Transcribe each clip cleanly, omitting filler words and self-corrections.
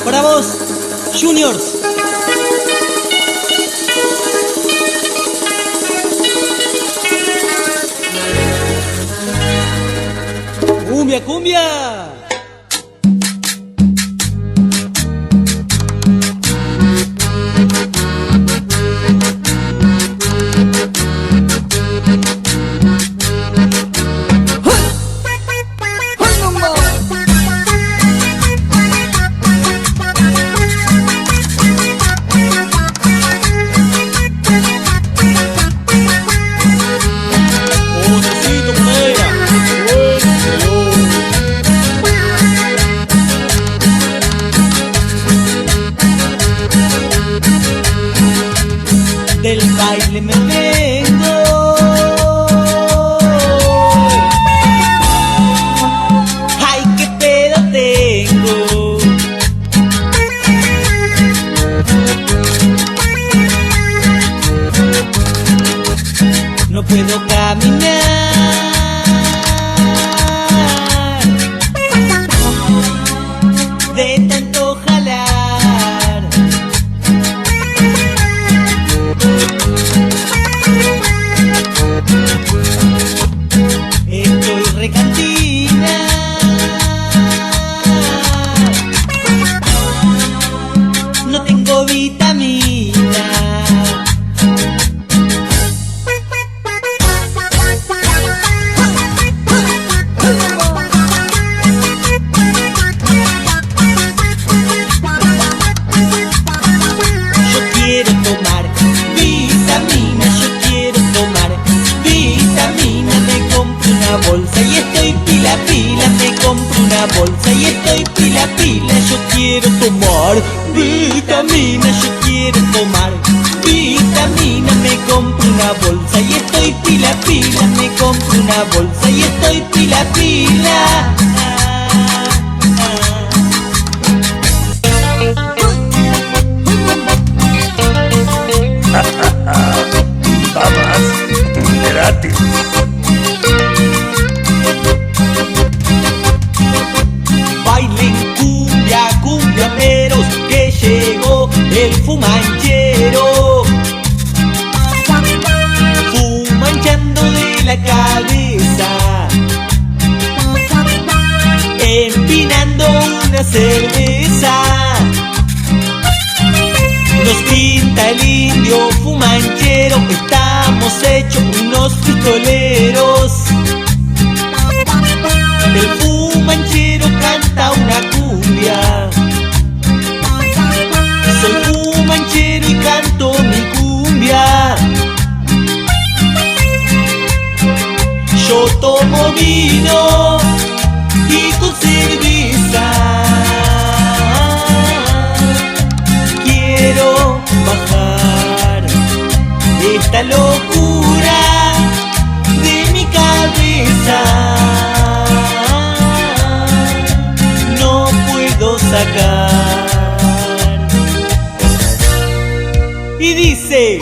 Para vos, Juniors. Cumbia, cumbia. Del baile me vengo, ay, qué pedo tengo. No puedo caminar de tanto jalar. Estoy recantina, no tengo vitamina. Yo quiero tomar vitamina, yo quiero tomar vitamina. Me compro una bolsa y estoy pila pila. Me compro una bolsa y estoy pila pila. Yo quiero tomar vitamina, yo quiero tomar vitamina. Me compro una bolsa y estoy pila pila. Me compro una bolsa y estoy pila pila. Damas, gratis. Bailen cumbia, cumbiamberos, que llegó el fumanchero. Fumanchando de la cabeza, empinando una cerveza. Nos pinta el indio fumanchero, estamos hechos unos pistoleros. El fumanchero canta una cumbia. Soy fumanchero y canto mi cumbia. Yo tomo vino y con cerveza quiero bajar esta locura de mi cabeza. No puedo sacar. Y dice: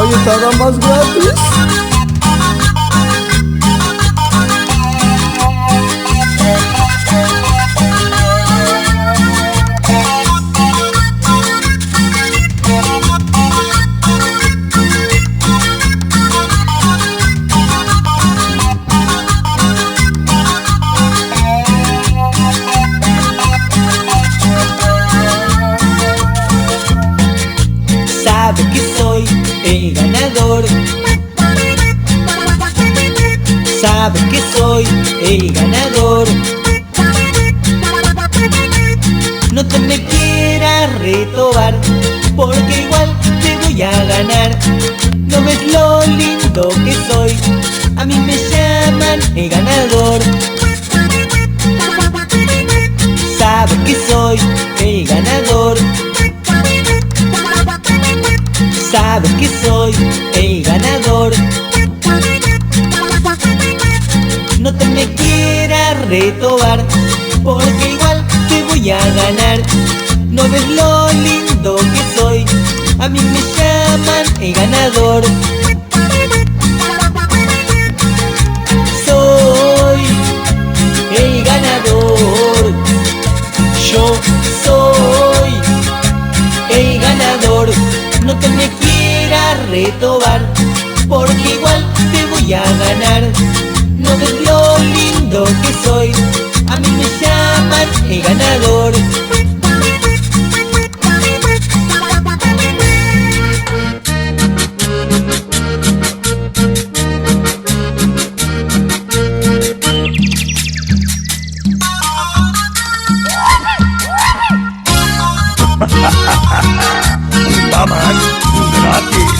Ay, estará más gratis. sabe que soy el ganador. Sabe que soy el ganador. No te me quieras retobar, porque igual te voy a ganar. No ves lo lindo que soy, a ganador. Sabe que soy el ganador. Sabe que soy el ganador. No te me quieras retobar, porque igual te voy a ganar. No ves lo lindo que soy, a mí me llaman el ganador. Soy el ganador. Yo soy el ganador. No te me quieras retobar, porque igual te voy a ganar. No ves lo lindo que soy, a mí me llaman el ganador. Damas gratis.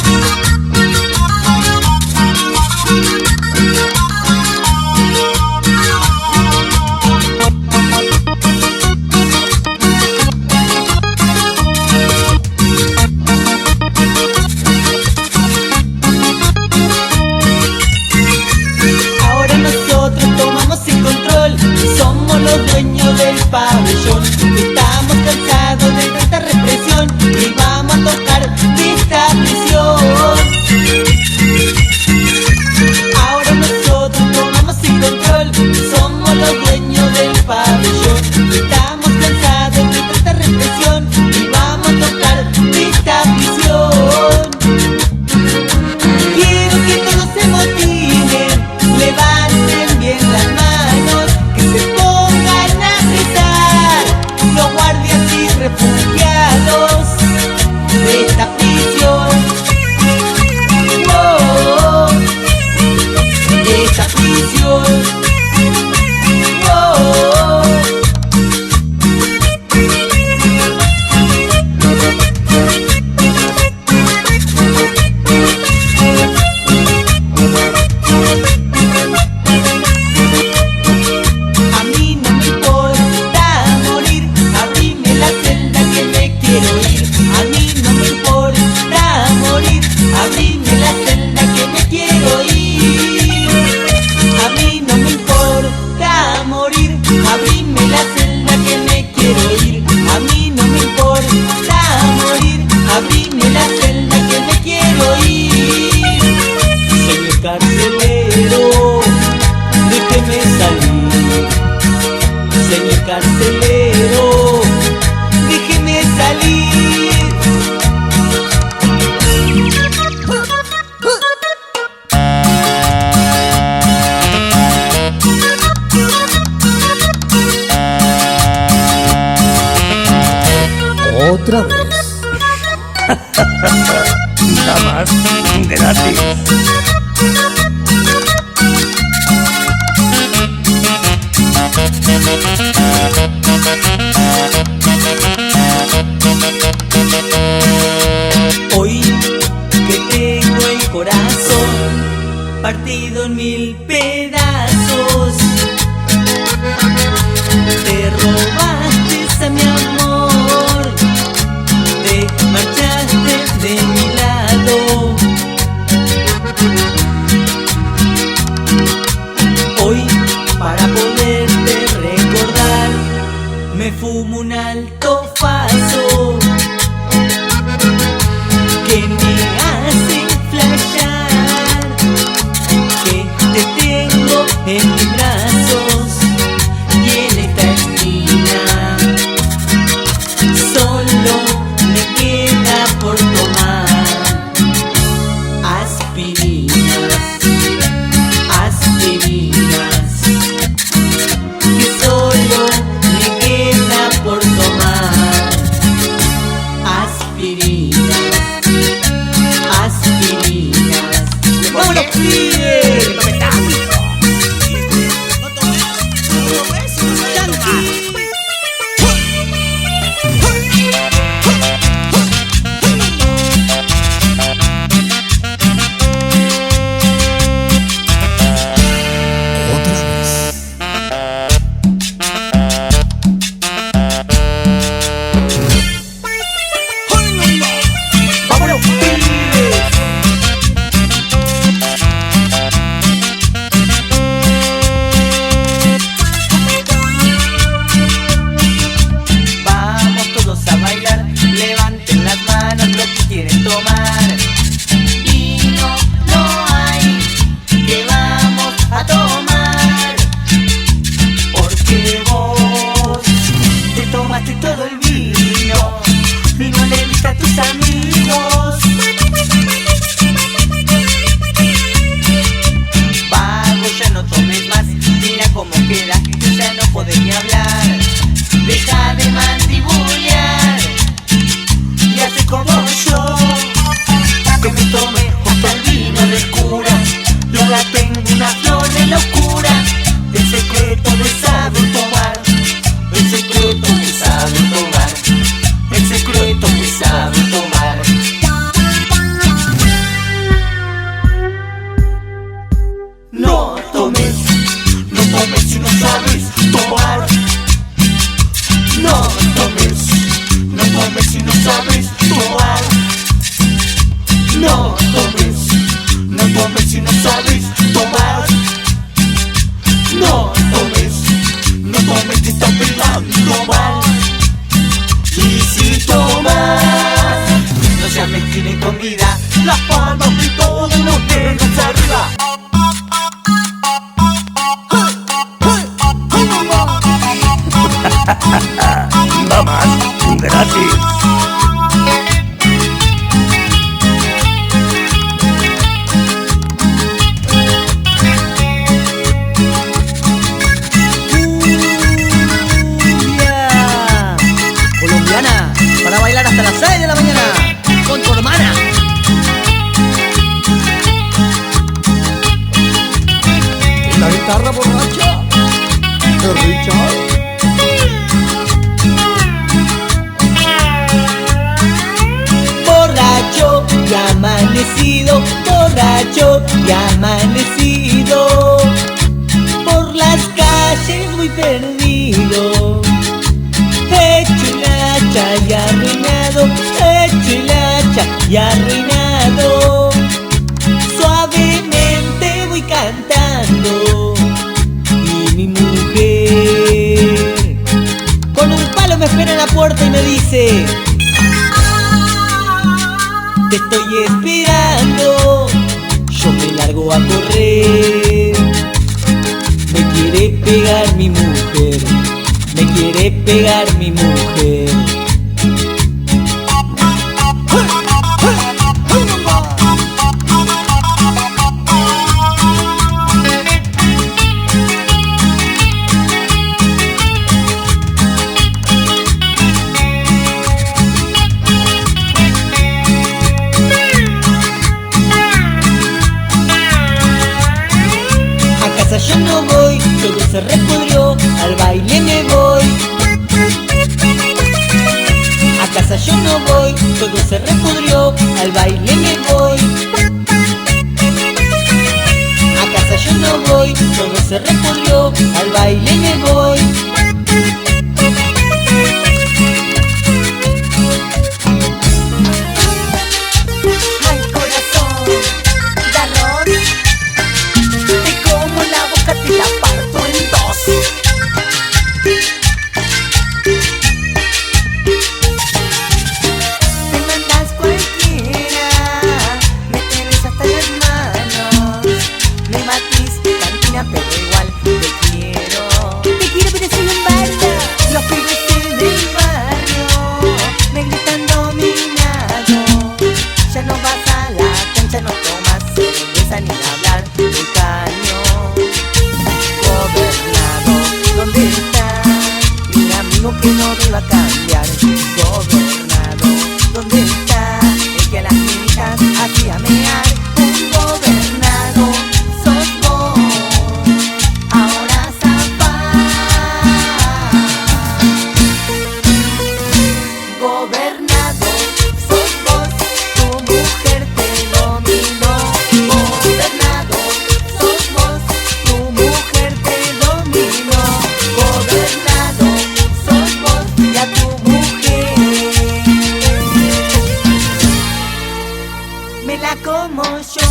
Ahora nosotros tomamos el control, somos los dueños del pabellón. Estamos cansados de tanta represión y vamos a tocar de esta prisión. Ahora nosotros tomamos el control, somos los dueños del pabellón. Estamos cansados de tanta represión y vamos a tocar de esta prisión. Quiero que todos se motiven, levanten bien las manos, que se pongan a rezar los guardias y refugiados de esta prisión. Oh, de esta prisión. Oh. A mí no me importa morir, abrime la celda que me quiero ir. A mí no me importa morir, abrime la celda que me quiero ir. A mí no me importa morir, abrime la celda que me quiero ir. A mí no me importa morir, abrime la celda que me quiero ir. Señor carcelero, déjeme salir. Señor carcelero, déjeme salir. Otra vez. Damas gratis. Hoy que tengo el corazón partido en 1000 pedazos, te robaste a mi amor, te marchaste de mi lado. Hoy, para poderte recordar, me fumo un alto faso que me hace flashear que te tengo en mis brazos y en esta esquina solo me queda por tomar aspirinas, aspirinas, que solo me queda por tomar. con vida, las palmas y todos los dedos arriba. Mamás gratis. Cumbia colombiana para bailar hasta las 6 de la mañana con tu hermana. La guitarra borracha de Richard. Borracho y amanecido, borracho y amanecido, por las calles muy perdido, hecho hilacha y arruinado, hecho hilacha y arruinado. Suavemente voy cantando y mi mujer con un palo me espera en la puerta y me dice: te estoy esperando, yo me largo a correr. Me quiere pegar mi mujer, me quiere pegar mi mujer. Yo no voy, todo se repudrió, al baile me voy. A casa yo no voy, todo se repudrió, al baile me voy. A casa yo no voy, todo se repudrió, al baile me voy. Ay, corazón, garrón, te como la boca, te la parto en dos. Me mandas cualquiera, me tenés hasta las manos. Me matís, cantina, pero igual te quiero. Te quiero, pero soy un bardo. Los pibes del barrio me gritan dominado. Ya no vas a la cancha, no tomas cerveza ni hablar del caño. Gobernado, ¿dónde está mi amigo que no me va a cambiar? Gobernado, ¿dónde está el que a las niñas hacía mear? Un gobernado, sos vos, ahora zafás. Gobernado, sos vos, tu mujer te dominó. Gobernado, sos vos, tu mujer te dominó. Gobernado, sos vos y a tu mujer me la como yo.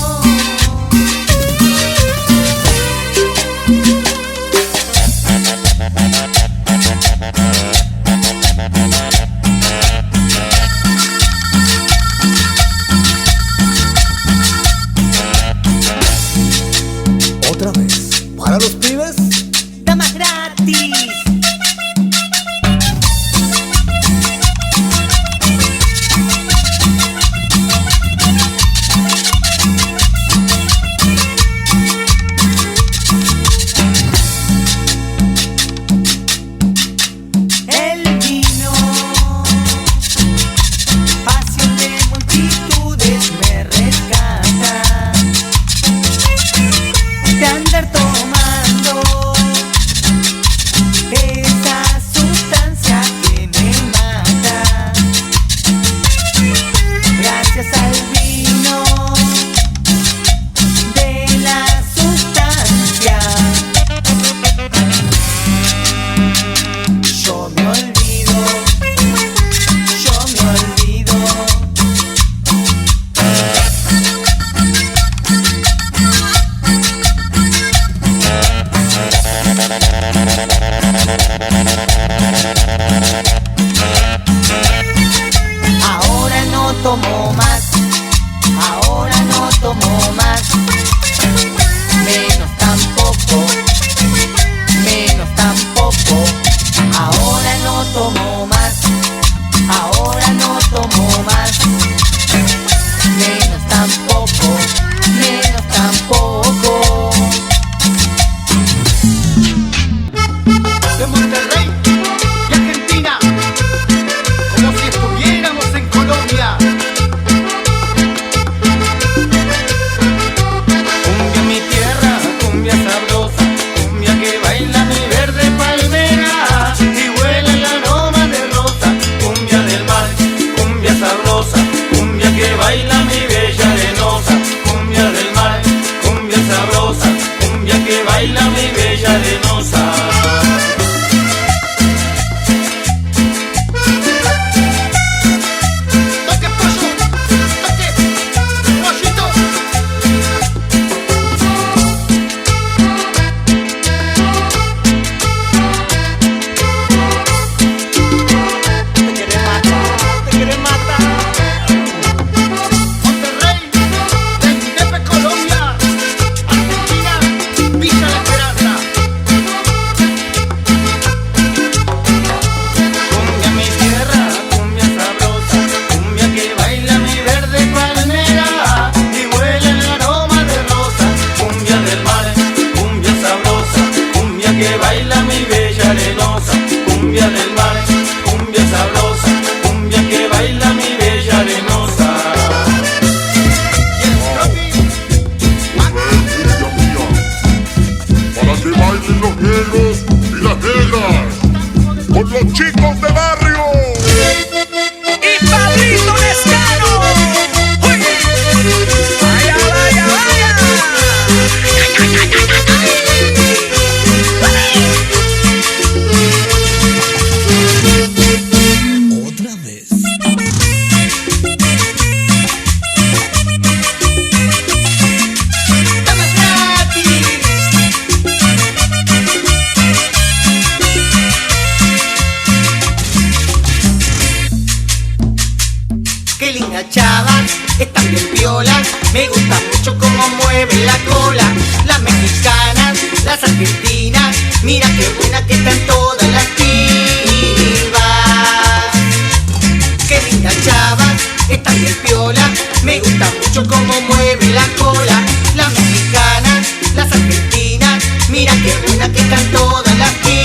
Otra vez. Para los pibes. Damas gratis. El vino, pasión de multitudes me rescata de andar tomando. me gusta mucho cómo mueven la cola. Las mexicanas, las argentinas, mira qué buena que están todas las pibas. Qué lindas chavas, están bien piola. Me gusta mucho cómo mueven la cola. Las mexicanas, las argentinas, mira qué buena que están todas las pibas.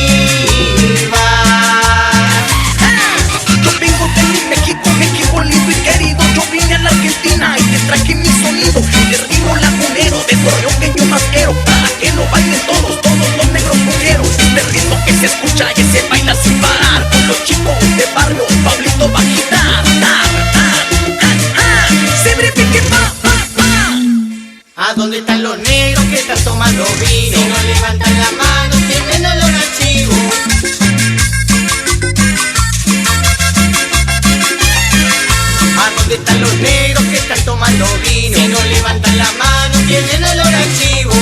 Yo vengo de mi México, México lindo y querido. Yo vine a la Argentina y te traje mi sonido. De ritmo lagunero, de correo que yo más quiero. Para que lo bailen todos, todos los negros mujeros. De ritmo que se escucha y se baila sin parar. Con los chicos de barrio, Pablito va a girar. ¿A dónde están los negros que están tomando vino? Si no levantan la mano, tienen olor a chivo. ¿A dónde están los negros que están tomando vino? Si no levantan la mano, tienen olor a chivo.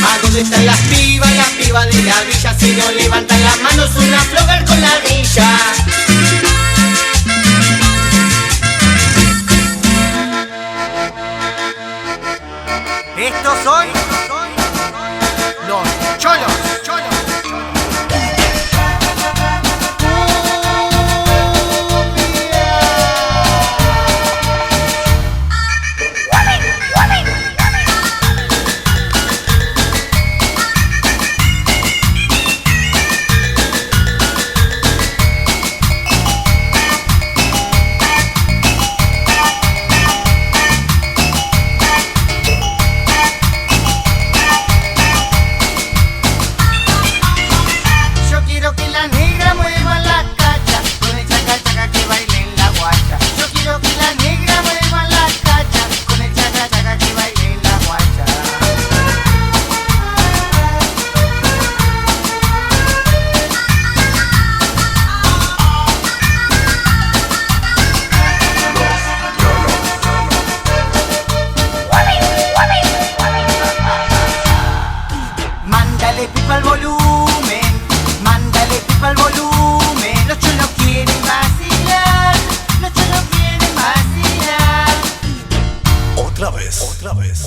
¿A dónde están las pibas de la villa? Si no levantan las manos, una flogger con la villa. Estos son los cholos. Otra vez.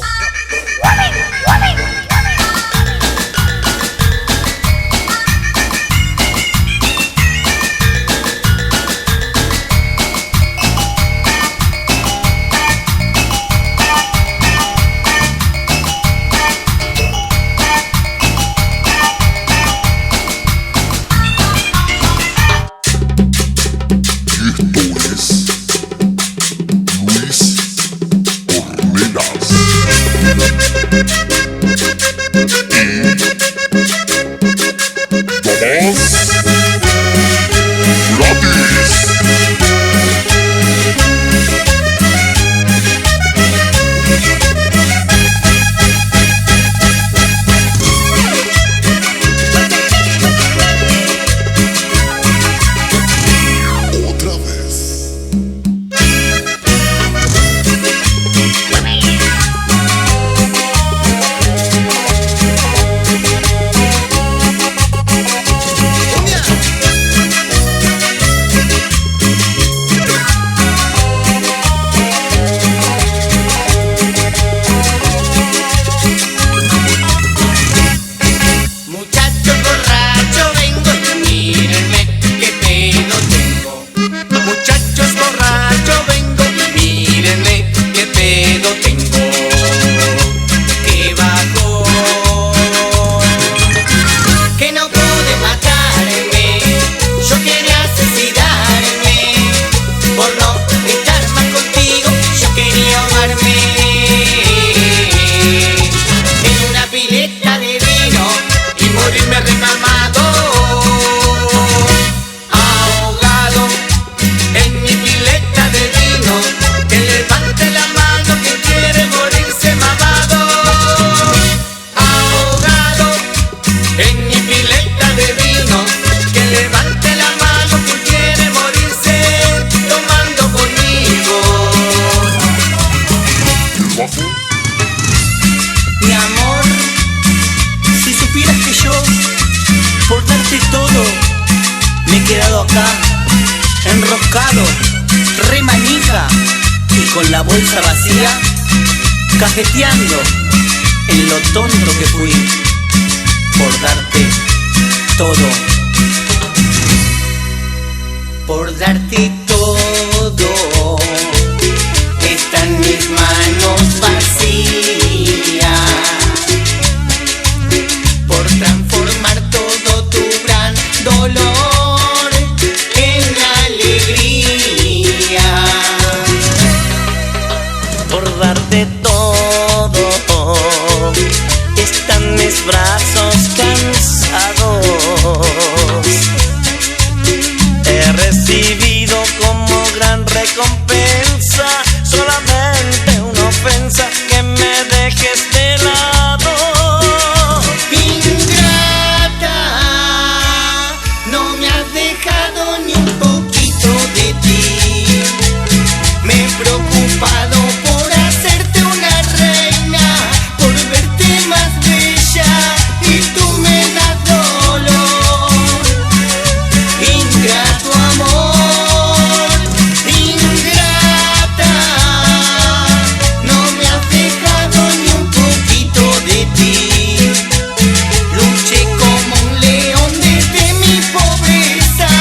Me he quedado acá enroscado, re manija y con la bolsa vacía, cajeteando en lo tonto que fui por darte todo, por darte todo. Están mis manos vacías por transformar todo tu gran dolor en alegría, por darte todo. Están mis brazos cansados, he recibido como gran recompensa solamente una ofensa, que me dejes de lado. Ingrata, no me has dejado ni un poquito de ti. Me he preocupado por hacerte una reina, por verte más bella y tú me das dolor. Ingrato amor, ingrata, no me has dejado ni un poquito de ti. Luché como un león desde mi pobreza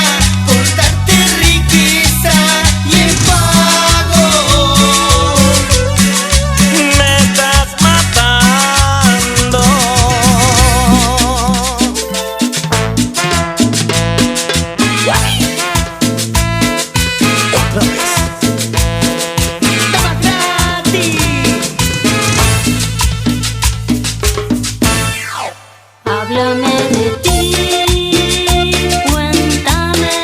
por darte riqueza y en pago me estás matando. Otra vez. ¡Toma gratis! Háblame de ti, cuéntame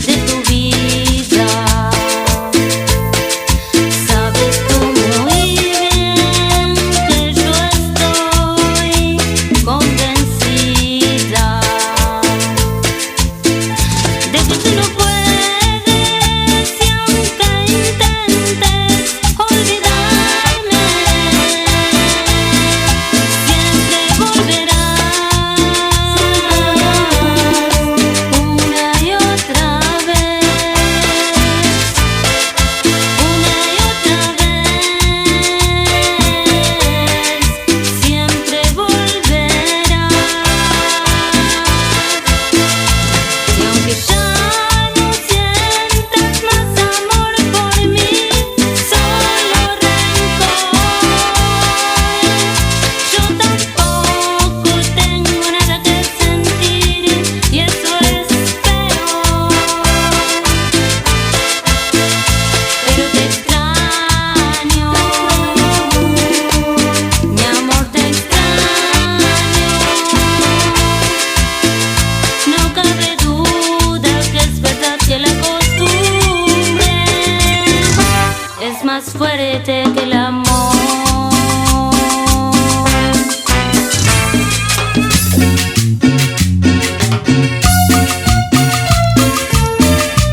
de tu vida. Sabes tú muy bien que yo estoy convencida de que tú no puedes, y aunque intentes olvidarme, siempre volverás una y otra vez, una y otra vez, siempre volverás. Y aunque ya no sientas más amor por mí, solo rencor, yo tampoco tengo nada que sentir y eso es peor. Pero te extraño, mi amor, te extraño. No cabe duda que es verdad que la costumbre es más fuerte que el amor.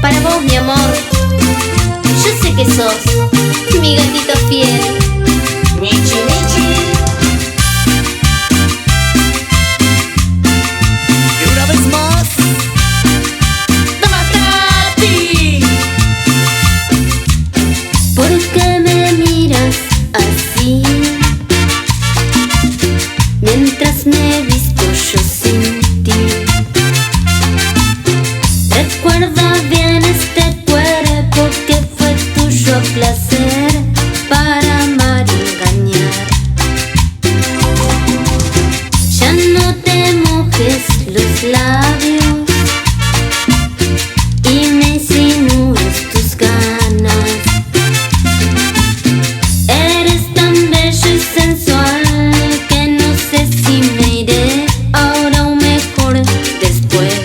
Para vos, mi amor, yo sé que sos mi gatito fiel. Michi, Michi. Y una vez más. ¡Toma gratis! ¿Por qué me miras así? Mientras me visto yo sin ti. Recuerda bien este cuerpo que fue tuyo a placer para amar y engañar. Ya no te mojes los labios y me insinúes tus ganas. Eres tan bello y sensual que no sé si me iré ahora o mejor después.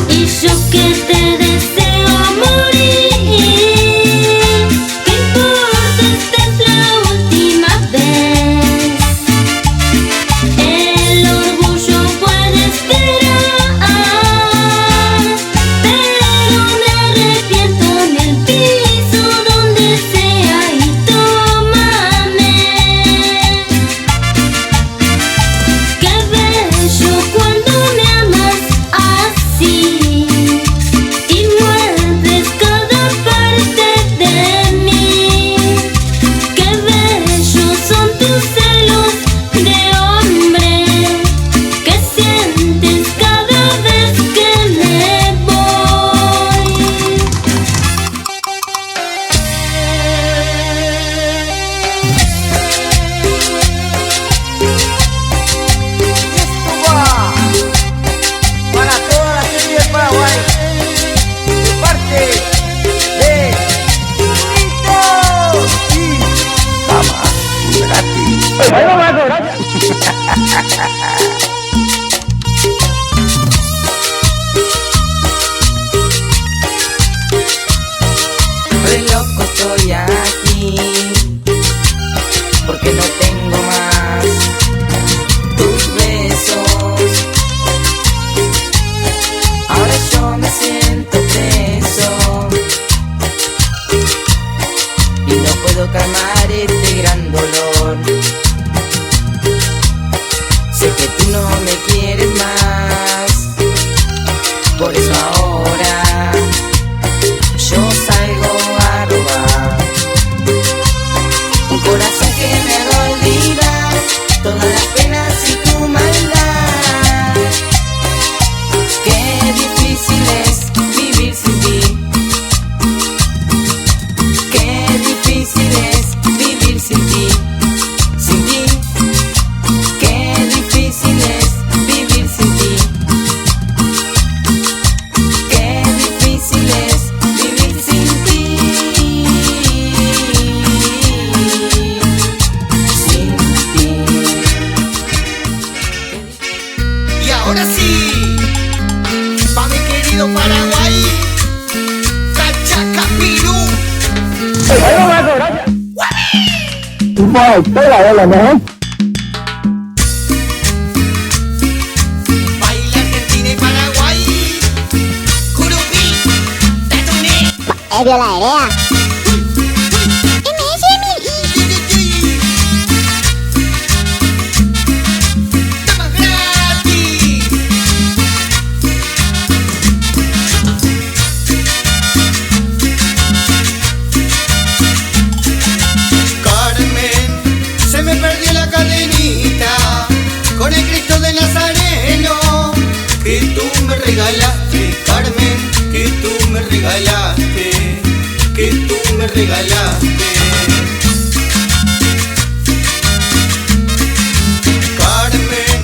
Y yo que te deseo morir, ¿qué estoy aquí, porque no tengo más tus besos. Ahora yo me siento preso y no puedo calmar este gran dolor. Sé que tú no me quieres más, por eso ahora yo salgo a robar un corazón que me haga olvidar todas las penas y tu maldad. Qué difícil es vivir sin ti, qué difícil es vivir sin ti, sin ti. Qué difícil es vivir sin ti, qué difícil es vivir sin ti, sin ti. Y ahora sí, pa' mi querido Paraguay, Cachaca Pirú. Baila Argentina y Paraguay, Curupí, Tatuné. Temas gratis. Carmen, se me perdió la cadenita con el Cristo de Nazareno que tú me regalaste, Carmen, que tú me regalaste, que tú me regalaste. Carmen,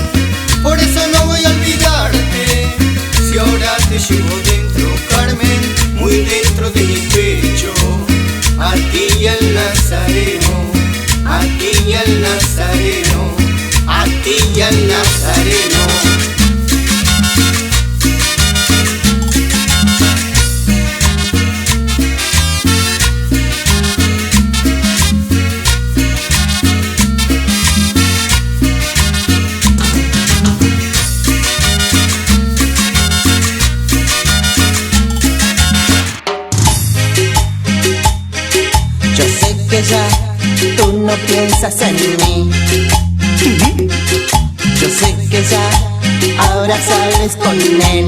por eso no voy a olvidarte, si ahora te llevo dentro, Carmen, muy dentro de mi pecho, a ti y al Nazareno, a ti y al Nazareno, a ti y al Nazareno. Yo sé que ya tú no piensas en mí, yo sé que ya ahora sales con él.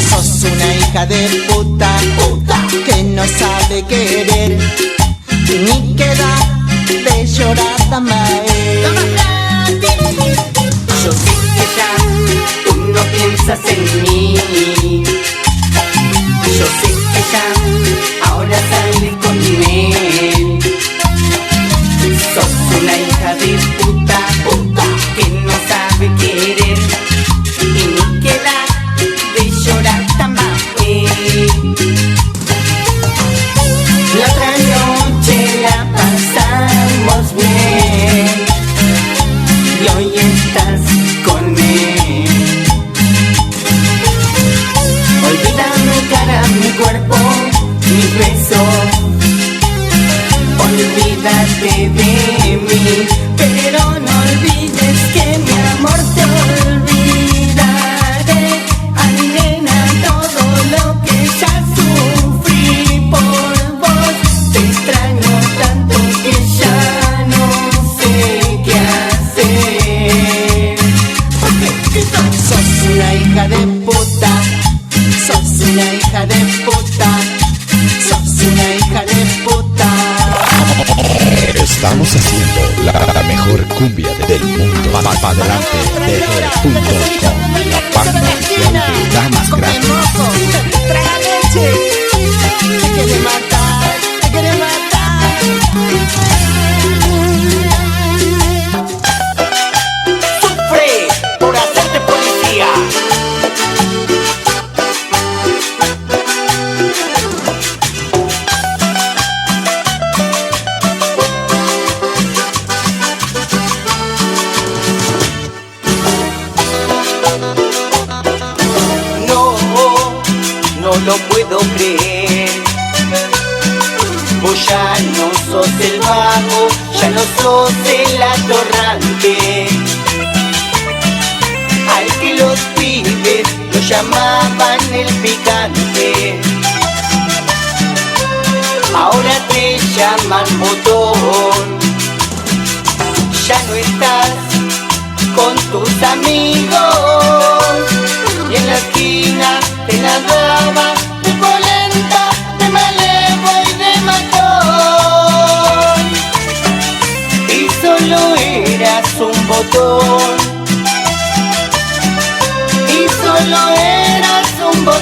Sos una hija de puta, puta, que no sabe querer ni queda de llorar también. Yo sé que ya tú no piensas en mí, yo sé que ya ahora sales con él. Sos una hija de puta, puta, que no sabe querer y ni queda de llorar también. La otra noche la pasamos bien y hoy estás con él. Olvida mi cara, mi cuerpo, mis besos, olvídate de mí, pero no olvides que mi amor te olvidaré. Ay, nena, todo lo que ya sufrí por vos, te extraño tanto que ya no sé qué hacer. Sos una hija de puta, sos una hija de puta, sos una hija de puta. Estamos haciendo la mejor cumbia del mundo. Pa' adelante, DJ.com, la página oficial de Damas Gratis. Traga leche, te quiere matar, te quiere matar. Sufre por hacerte policía. ya no sos el vago, ya no sos el atorrante, al que los pibes lo llamaban el picante. Ahora te llaman botón, ya no estás con tus amigos, y en la esquina te la dabas de polenta, de malevo y de matón, y solo eras un botón, y solo eras un botón.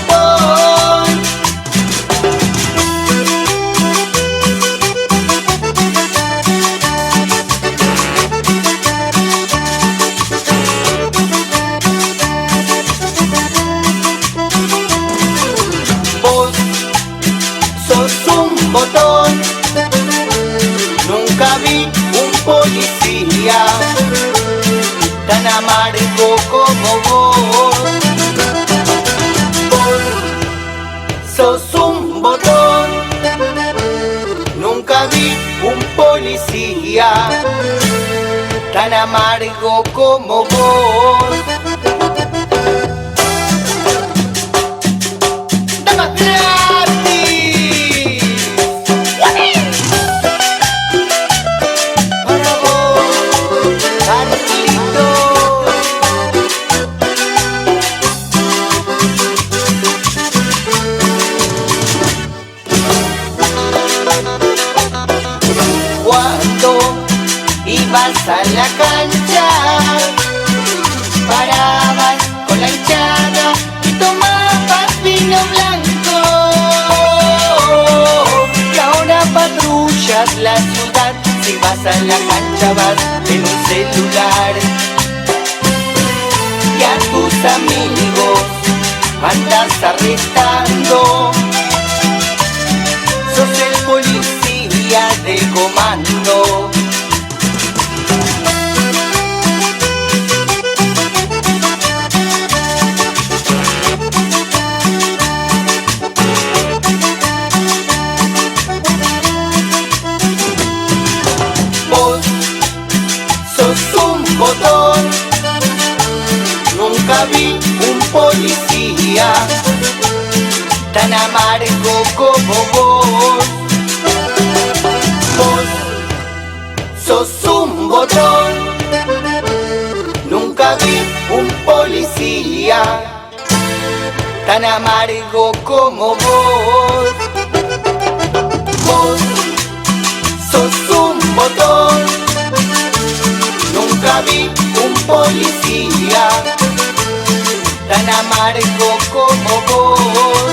Botón, nunca vi un policía tan amargo como vos. Vos sos un botón, nunca vi un policía tan amargo como vos. ¡Dama ibas a la cancha, parabas con la hinchada y tomabas vino blanco, y ahora patrullas la ciudad, si vas a la cancha vas en un celular, y a tus amigos andas arrestando, sos el policía del comando. Botón, nunca vi un policía tan amargo como vos. Vos sos un botón, nunca vi un policía tan amargo como vos. Vos sos un botón, nunca vi un policía tan amargo como vos.